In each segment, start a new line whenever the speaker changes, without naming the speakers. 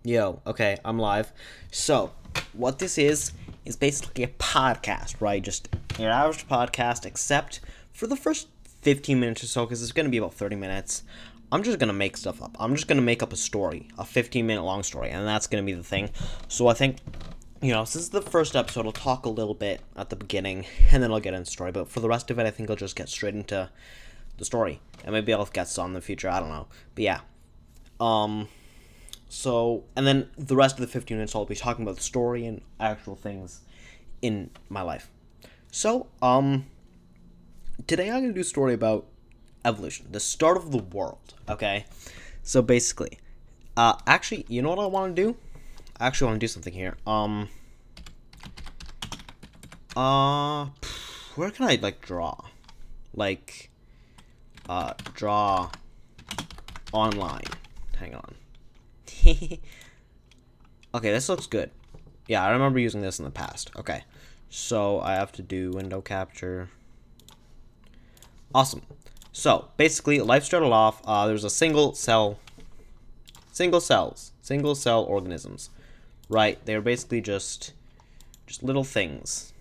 Yo, okay, I'm live. So, what this is basically a podcast, right? Just your average podcast, except for the first 15 minutes or so, because it's going to be about 30 minutes. I'm just going to make stuff up. I'm just going to make up a story, a 15-minute long story, and that's going to be the thing. So, I think, since the first episode, I'll talk a little bit at the beginning, and then I'll get into the story. But for the rest of it, I think I'll just get straight into the story. And maybe I'll get some in the future, I don't know. But yeah. So, and then the rest of the 15 minutes I'll be talking about the story and actual things in my life. So, today I'm going to do a story about evolution, the start of the world, okay? So basically, actually, you know what I want to do? I actually want to do something here. Where can I, draw? Draw online. Hang on. Okay, this looks good. Yeah, I remember using this in the past. Okay, so I have to do window capture. Awesome. So basically, life started off. There's a single cell organisms, right? They're basically just little things.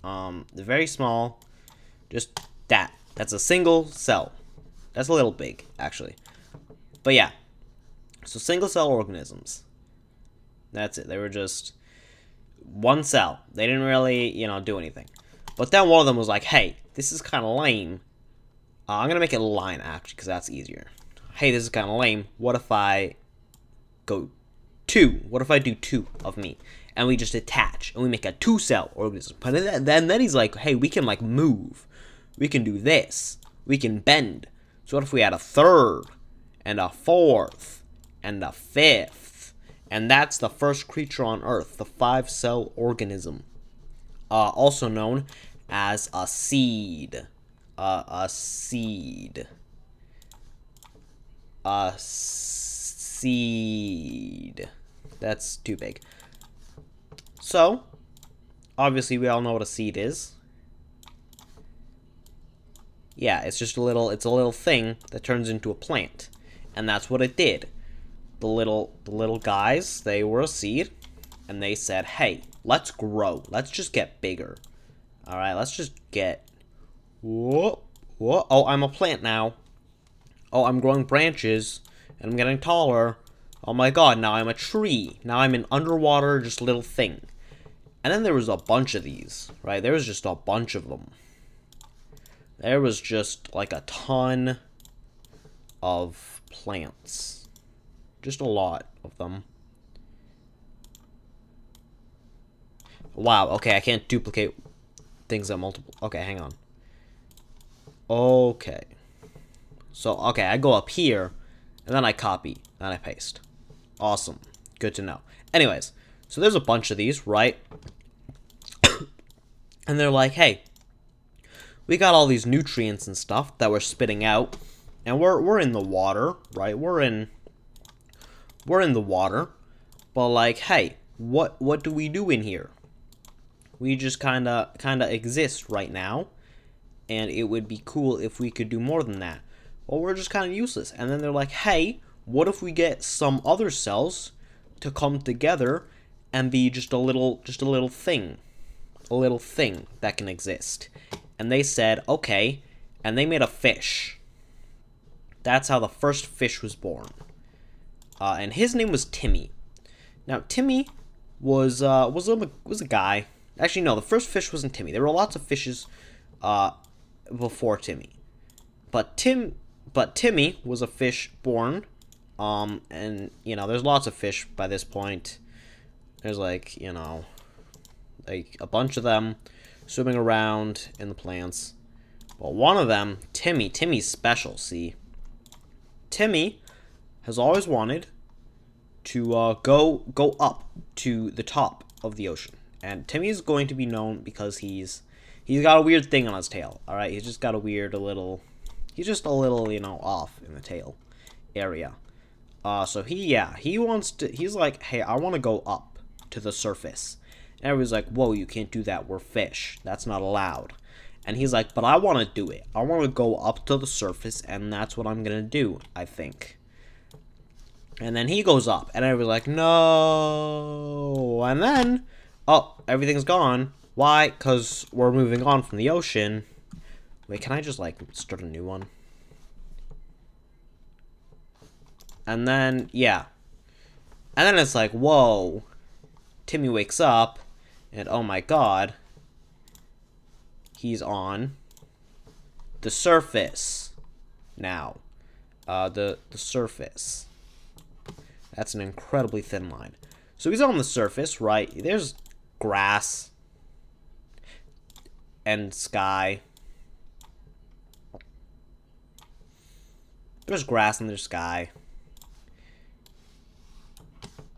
They're very small. Just that. That's a single cell. That's a little big, actually. But yeah. So single cell organisms. That's it. They were just one cell. They didn't really, do anything. But then one of them was like, hey, this is kind of lame. I'm going to make it a line, actually, because that's easier. Hey, this is kind of lame. What if I go two? What if I do two of me? And we just attach, and we make a two-cell organism. But then he's like, hey, we can, move. We can do this. We can bend. So what if we had a third and a fourth? And the fifth, and that's the first creature on Earth, the 5-cell organism, also known as a seed. A seed. That's too big. So, obviously, we all know what a seed is. Yeah, it's a little thing that turns into a plant, and that's what it did. The little guys, they were a seed, and they said, hey, let's grow. Let's just get bigger. All right, let's just get... Whoa. Oh, I'm a plant now. Oh, I'm growing branches, and I'm getting taller. Oh my god, now I'm a tree. Now I'm an underwater, just little thing. And then there was a bunch of these, right? There was just a bunch of them. There was just, a ton of plants. Just a lot of them. Wow, okay, I can't duplicate things at multiple... Okay, hang on. Okay. So, okay, I go up here, and then I copy, and I paste. Awesome. Good to know. Anyways, so there's a bunch of these, right? And they're like, hey, we got all these nutrients and stuff that we're spitting out, and we're in the water, right? We're in the water, but hey, what do we do in here? We just kinda exist right now, and it would be cool if we could do more than that. Well, we're just kind of useless. And then they're like, hey, what if we get some other cells to come together and be just a little thing that can exist? And they said, okay, and they made a fish. That's how the first fish was born. And his name was Timmy. Now, Timmy was a guy. Actually, no, the first fish wasn't Timmy. There were lots of fishes before Timmy. But Timmy was a fish born. And, there's lots of fish by this point. There's, a bunch of them swimming around in the plants. But one of them, Timmy's special, see? Timmy has always wanted to go up to the top of the ocean. And Timmy is going to be known because he's got a weird thing on his tail. All right, he's just got he's just a little, off in the tail area. So he's like, hey, I want to go up to the surface. And everybody's like, whoa, you can't do that. We're fish. That's not allowed. And he's like, but I want to do it. I want to go up to the surface, and that's what I'm going to do, I think. And then he goes up, and everybody's like, no. And then, oh, everything's gone. Why? Because we're moving on from the ocean. Wait, can I just, like, start a new one? And then, yeah. And then it's like, whoa. Timmy wakes up, and oh my god. He's on the surface now. The surface. That's an incredibly thin line. So he's on the surface, right? There's grass and sky. There's grass and there's sky.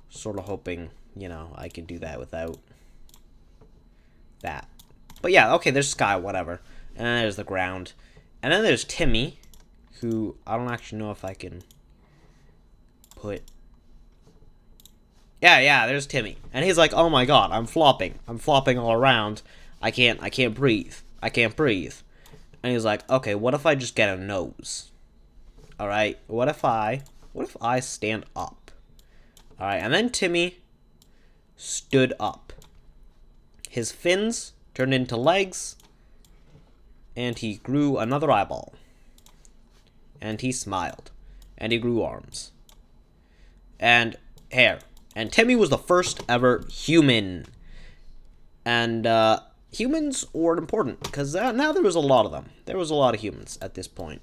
Sort of hoping, you know, I can do that without that. But yeah, okay, there's sky, whatever. And then there's the ground. And then there's Timmy, who I don't actually know if I can put... Yeah, there's Timmy. And he's like, oh my god, I'm flopping. I'm flopping all around. I can't breathe. I can't breathe. And he's like, okay, what if I just get a nose? Alright, what if I stand up? Alright, and then Timmy stood up. His fins turned into legs, and he grew another eyeball. And he smiled. And he grew arms. And hair. And Timmy was the first ever human. And humans were important, because now there was a lot of them. There was a lot of humans at this point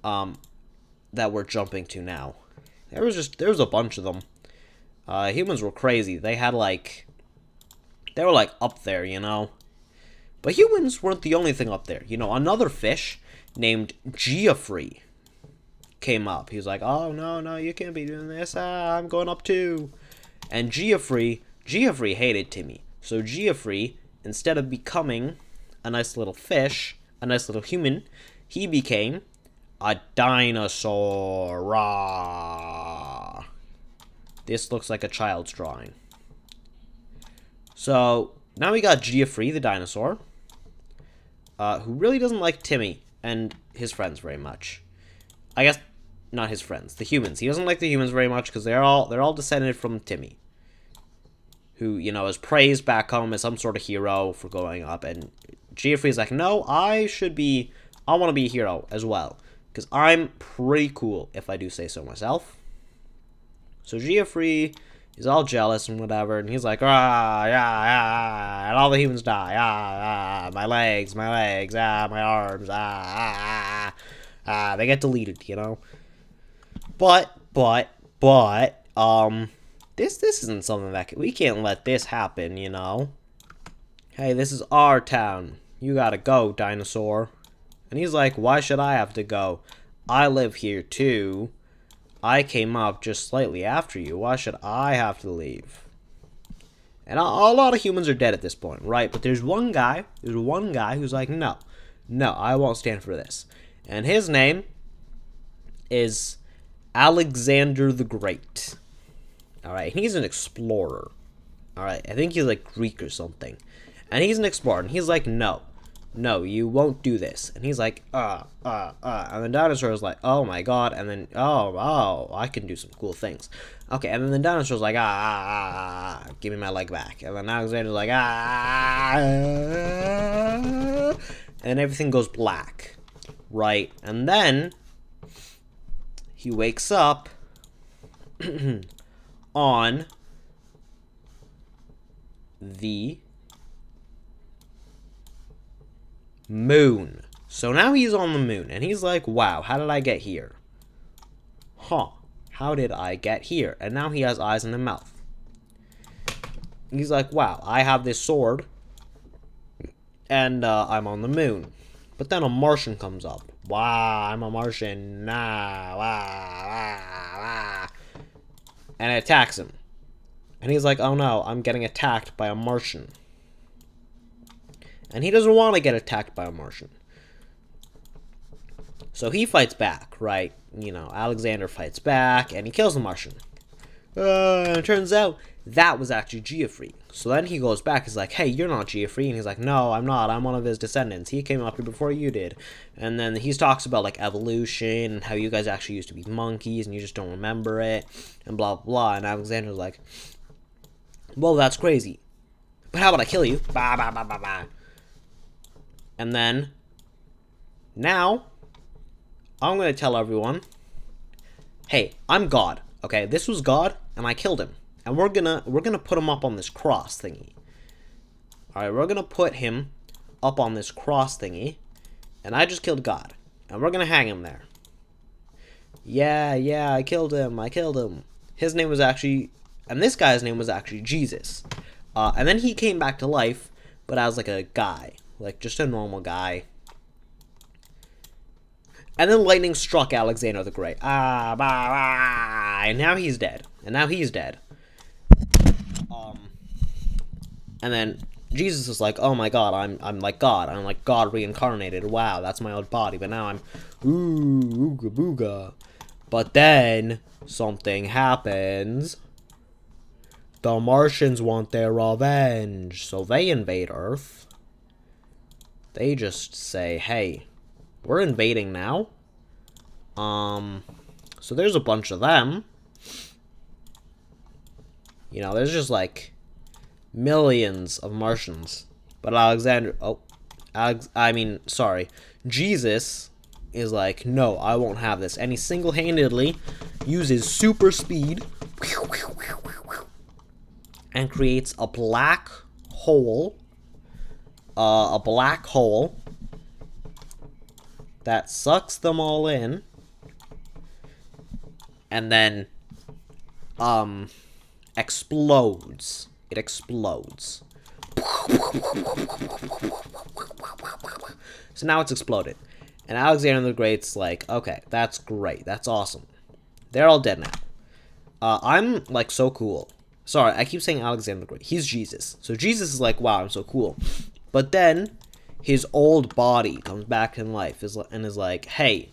that we're jumping to now. There was a bunch of them. Humans were crazy. They had they were like up there, you know. But humans weren't the only thing up there. You know, another fish named Geoffrey came up. He was like, oh, no, you can't be doing this. I'm going up too. And Geoffrey hated Timmy. So Geoffrey, instead of becoming a nice little fish, a nice little human, he became a dinosaur. Rah. This looks like a child's drawing. So, now we got Geoffrey, the dinosaur, who really doesn't like Timmy and his friends very much. I guess, not his friends, the humans. He doesn't like the humans very much because they're all descended from Timmy, who, you know, is praised back home as some sort of hero for going up. And Geoffrey's like, no, I want to be a hero as well, because I'm pretty cool, if I do say so myself. So Geoffrey is all jealous and whatever, and he's like, yeah, and all the humans die, my legs, my arms, they get deleted, you know. But, this isn't something that we can't let this happen, you know. Hey, this is our town. You gotta go, dinosaur. And he's like, why should I have to go? I live here too. I came up just slightly after you. Why should I have to leave? And a lot of humans are dead at this point, right? But there's one guy who's like, no, I won't stand for this. And his name is Alexander the Great. Alright, he's an explorer. Alright, I think he's like Greek or something. And he's an explorer, and he's like, no, you won't do this. And he's like, And the dinosaur is like, oh my god. And then, oh, I can do some cool things. Okay, and then the dinosaur's like, give me my leg back. And then Alexander's like, and everything goes black. Right? And then he wakes up on the moon. So now he's on the moon, and he's like, wow, how did I get here? How did I get here? And now he has eyes and a mouth. He's like, wow, I have this sword, and I'm on the moon. But then a Martian comes up. Wow, I'm a Martian. And it attacks him. And he's like, oh no, I'm getting attacked by a Martian. And he doesn't want to get attacked by a Martian. So he fights back, right? You know, Alexander fights back, and he kills the Martian. And it turns out that was actually Geoffrey. So then he goes back, he's like, hey, you're not Geoffrey. And he's like, no, I'm not. I'm one of his descendants. He came up here before you did. And then he talks about, like, evolution and how you guys actually used to be monkeys and you just don't remember it and blah, blah, blah. And Alexander's like, well, that's crazy. But how about I kill you? Bah, bah, bah, bah, bah. And then, now, I'm going to tell everyone, hey, I'm God. Okay, this was God, and I killed him. And we're gonna put him up on this cross thingy. Alright, we're gonna put him up on this cross thingy. And I just killed God. And we're gonna hang him there. Yeah, I killed him. His name was actually... And this guy's name was actually Jesus. And then he came back to life, but as like a guy. Like, just a normal guy. And then lightning struck Alexander the Great. And now he's dead. And then Jesus is like, oh my god, I'm like God. I'm like God reincarnated. Wow, that's my old body. But now I'm ooga booga. But then something happens. The Martians want their revenge. So they invade Earth. They just say, hey, we're invading now. So there's a bunch of them. You know, there's just like millions of Martians. But Jesus is like, no, I won't have this. And he single-handedly uses super speed and creates a black hole. That sucks them all in. And then, explodes. It explodes. So now it's exploded. And Alexander the Great's like, okay, that's great. That's awesome. They're all dead now. I'm, like, so cool. Sorry, I keep saying Alexander the Great. He's Jesus. So Jesus is like, wow, I'm so cool. But then, his old body comes back in life and is like, hey,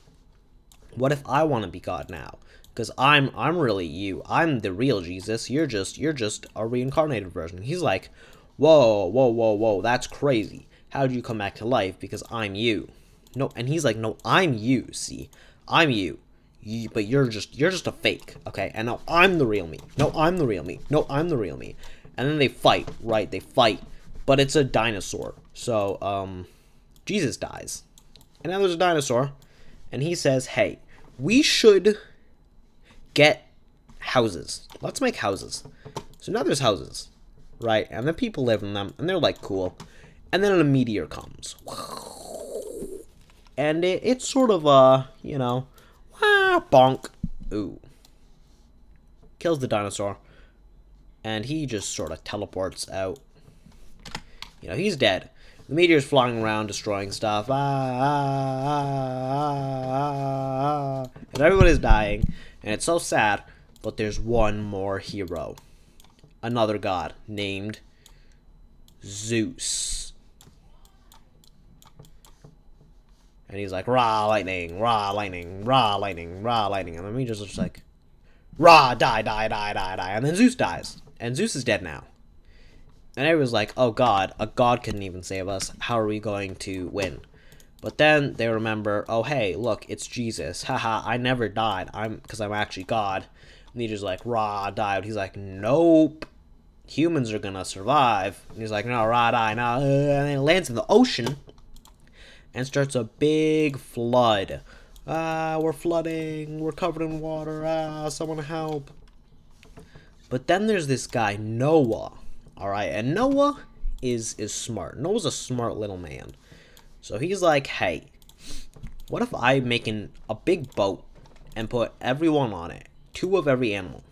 what if I want to be God now? Because I'm really you. I'm the real Jesus. You're just a reincarnated version. He's like, whoa, that's crazy. How'd you come back to life? Because I'm you. No, and he's like, no, I'm you. See, I'm you. But you're just a fake, okay? And now I'm the real me. No, I'm the real me. No, I'm the real me. And then they fight, right? They fight, but it's a dinosaur. So Jesus dies, and now there's a dinosaur, and he says, hey, we should get houses. Let's make houses. So now there's houses, right? And then people live in them, and they're like cool. And then a meteor comes, and it's sort of you know, bonk, ooh, kills the dinosaur, and he just sort of teleports out. You know, he's dead. The meteor's flying around, destroying stuff. And everybody's dying. And it's so sad. But there's one more hero. Another god named Zeus. And he's like, rah, lightning, rah, lightning, rah, lightning, rah, lightning. And the meteor's just like, rah, die. And then Zeus dies. And Zeus is dead now. And everyone's like, oh god, a god couldn't even save us. How are we going to win? But then they remember, oh hey, look, it's Jesus. Haha, I never died. Because I'm actually God. And he's just like, rah, died. He's like, nope. Humans are gonna survive. And he's like, no, rah, die, no. And it lands in the ocean. And starts a big flood. We're flooding. We're covered in water. Someone help. But then there's this guy, Noah. Alright, and Noah is smart. Noah's a smart little man. So he's like, hey, what if I make a big boat and put everyone on it? 2 of every animal.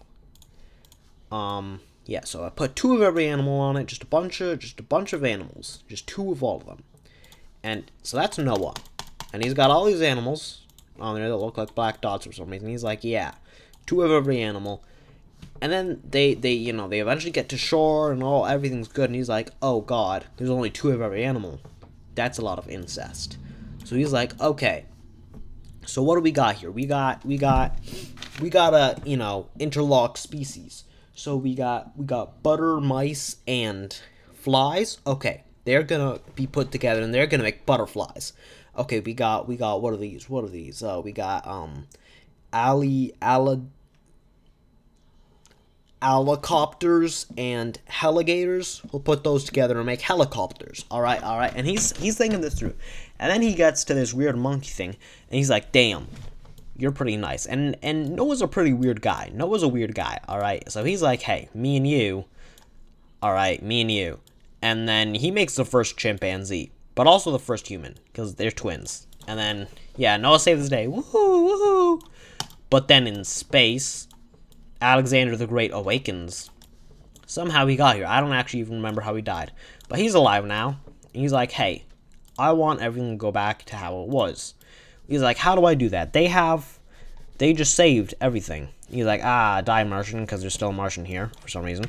Yeah, so I put 2 of every animal on it, just a bunch of animals. Just 2 of all of them. And so that's Noah. And he's got all these animals on there that look like black dots for some reason. He's like, yeah, 2 of every animal. And then they eventually get to shore and everything's good. And he's like, oh god, there's only 2 of every animal. That's a lot of incest. So he's like, okay. So what do we got here? We got a, interlocked species. So we got butter, mice, and flies. Okay, they're gonna be put together and they're gonna make butterflies. Okay, we got what are these? What are these? We got ali ala helicopters and heligators. We'll put those together and make helicopters. All right, all right. And he's thinking this through, and then he gets to this weird monkey thing, and he's like, "Damn, you're pretty nice." And Noah's a pretty weird guy. Noah's a weird guy. All right. So he's like, "Hey, me and you. All right, me and you." And then he makes the first chimpanzee, but also the first human because they're twins. And then yeah, Noah saves the day. Woohoo, woohoo! But then in space, Alexander the Great awakens. Somehow he got here. I don't actually even remember how he died. But he's alive now. And he's like, hey, I want everything to go back to how it was. He's like, how do I do that? They just saved everything. He's like, die Martian, because there's still a Martian here for some reason.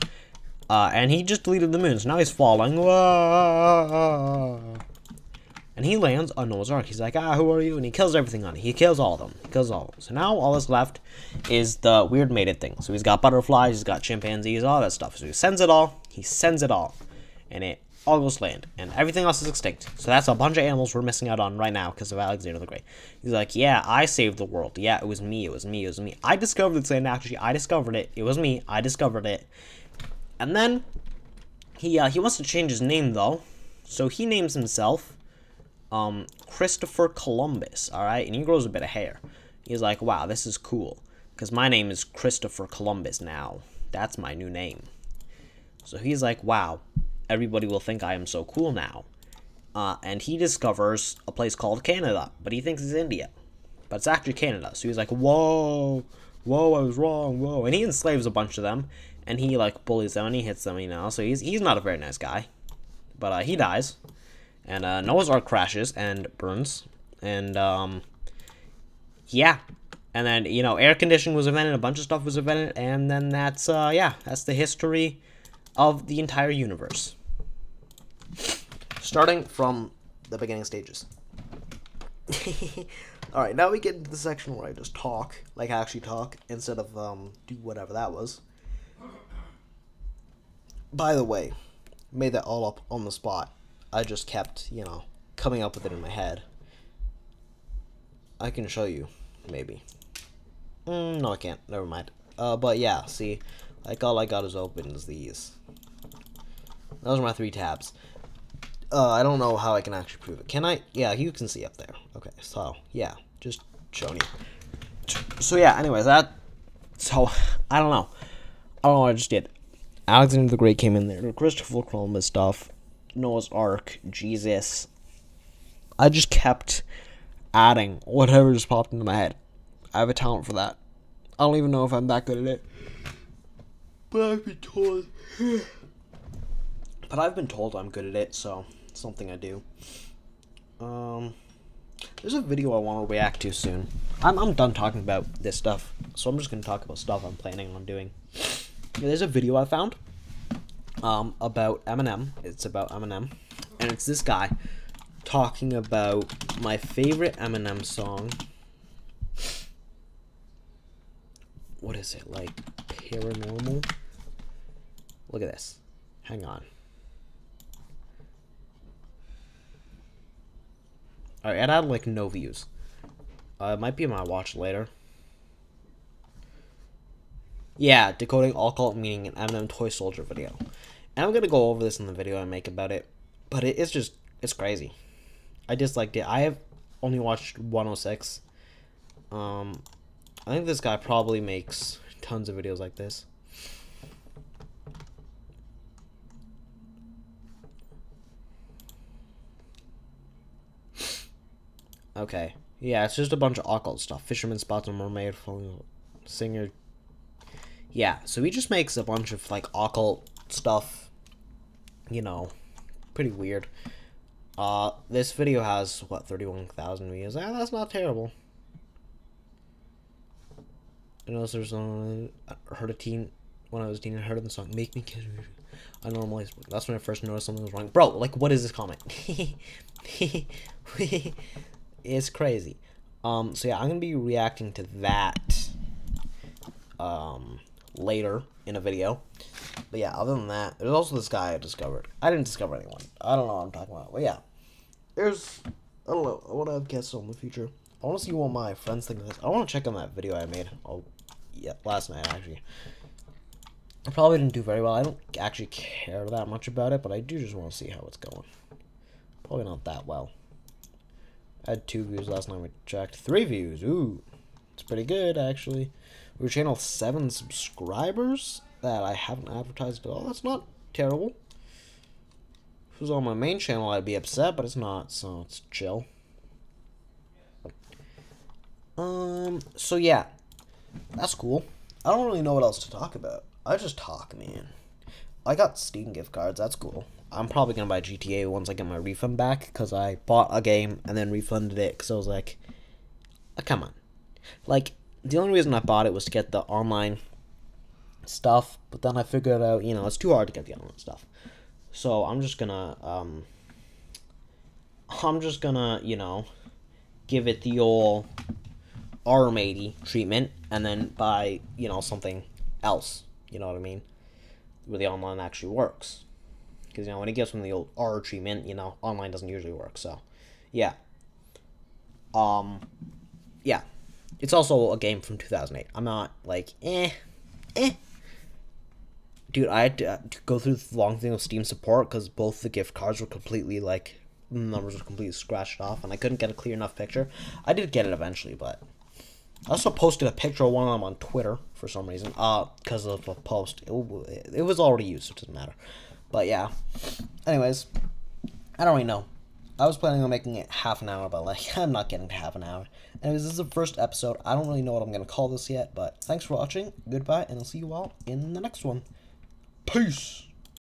And he just deleted the moon, so now he's falling. Whoa. And he lands on Noah's Ark. He's like, who are you? And he kills everything on it. He kills all of them. He kills all of them. So now all that's left is the weird mated thing. So he's got butterflies, he's got chimpanzees, all that stuff. So he sends it all. And it all goes to land. And everything else is extinct. So that's a bunch of animals we're missing out on right now because of Alexander the Great. He's like, yeah, I saved the world. Yeah, it was me. It was me. It was me. I discovered this land, actually. I discovered it. It was me. I discovered it. And then he wants to change his name, though. So he names himself Christopher Columbus, alright? And he grows a bit of hair. He's like, wow, this is cool. Because my name is Christopher Columbus now. That's my new name. So he's like, wow, everybody will think I am so cool now. And he discovers a place called Canada. But he thinks it's India. But it's actually Canada. So he's like, whoa, I was wrong, whoa. And he enslaves a bunch of them. And he, like, bullies them and he hits them, you know. So he's not a very nice guy. But he dies. And Noah's Ark crashes and burns. And, yeah. And then, you know, air conditioning was invented, a bunch of stuff was invented, and then that's, yeah, that's the history of the entire universe. Starting from the beginning stages. Alright, now we get into the section where I just talk, like actually talk, instead of, do whatever that was. By the way, made that all up on the spot. I just kept, you know, coming up with it in my head. I can show you, maybe. No, I can't. Never mind. But yeah, see, like all I got is open is these. Those are my 3 tabs. I don't know how I can actually prove it. Can I? Yeah, you can see up there. Okay, so yeah, just showing you. So yeah, anyways, so I don't know. I don't know what I just did. Alexander the Great came in there. Christopher Columbus stuff. Noah's Ark, Jesus. I just kept adding whatever just popped into my head. I have a talent for that. I don't even know if I'm that good at it. But I've been told. But I've been told I'm good at it, so it's something I do. There's a video I want to react to soon. I'm done talking about this stuff, so I'm just going to talk about stuff I'm planning on doing. There's a video I found. About Eminem. It's about Eminem. And it's this guy talking about my favorite Eminem song. What is it? Like, Paranormal? Look at this. Hang on. Alright, it had like no views. It might be in my watch later. Yeah, decoding all cult meaning in Eminem Toy Soldier video. And I'm gonna go over this in the video I make about it. But it's crazy. I disliked it. I have only watched 106. I think this guy probably makes tons of videos like this. Okay. Yeah, it's just a bunch of occult stuff. Fisherman spots a mermaid, singer. Yeah, so he just makes a bunch of, like, occult stuff. You know, pretty weird. This video has, what, 31,000 views? That's not terrible. I know there's I heard a teen, when I was a teen, I heard the song, Make Me Kiss You. I normally, that's when I first noticed something was wrong. Bro, like, what is this comment? It's crazy. So yeah, I'm gonna be reacting to that later in a video. But yeah, other than that, there's also this guy I discovered. I didn't discover anyone. I don't know what I'm talking about. But yeah, there's, I don't know, I want to have guests on in the future. I want to see what my friends think of this. I want to check on that video I made. Oh, yeah, last night, actually. I probably didn't do very well. I don't actually care that much about it, but I do just want to see how it's going. Probably not that well. I had 2 views last night we checked. 3 views. Ooh, it's pretty good, actually. We were channel 7 subscribers that I haven't advertised at all. That's not terrible. If it was on my main channel, I'd be upset, but it's not, so it's chill. So yeah, that's cool. I don't really know what else to talk about. I just talk, man. I got Steam gift cards. That's cool. I'm probably gonna buy GTA once I get my refund back, because I bought a game and then refunded it because I was like, come on. Like, the only reason I bought it was to get the online stuff, but then I figured out, you know, it's too hard to get the online stuff. So I'm just gonna, you know, give it the old ARM80 treatment and then buy, you know, something else. You know what I mean? Where the online actually works. Because, you know, when it gets from the old R treatment, you know, online doesn't usually work. So, yeah. Yeah. It's also a game from 2008. I'm not, like, Dude, I had to go through the long thing of Steam support because both the gift cards were completely, like, the numbers were completely scratched off, and I couldn't get a clear enough picture. I did get it eventually, but I also posted a picture of one of them on Twitter for some reason, because of a post. It was already used, so it doesn't matter. But yeah, anyways, I don't really know. I was planning on making it half an hour, but like, I'm not getting to half an hour. Anyways, this is the first episode. I don't really know what I'm going to call this yet, but thanks for watching. Goodbye, and I'll see you all in the next one. Peace!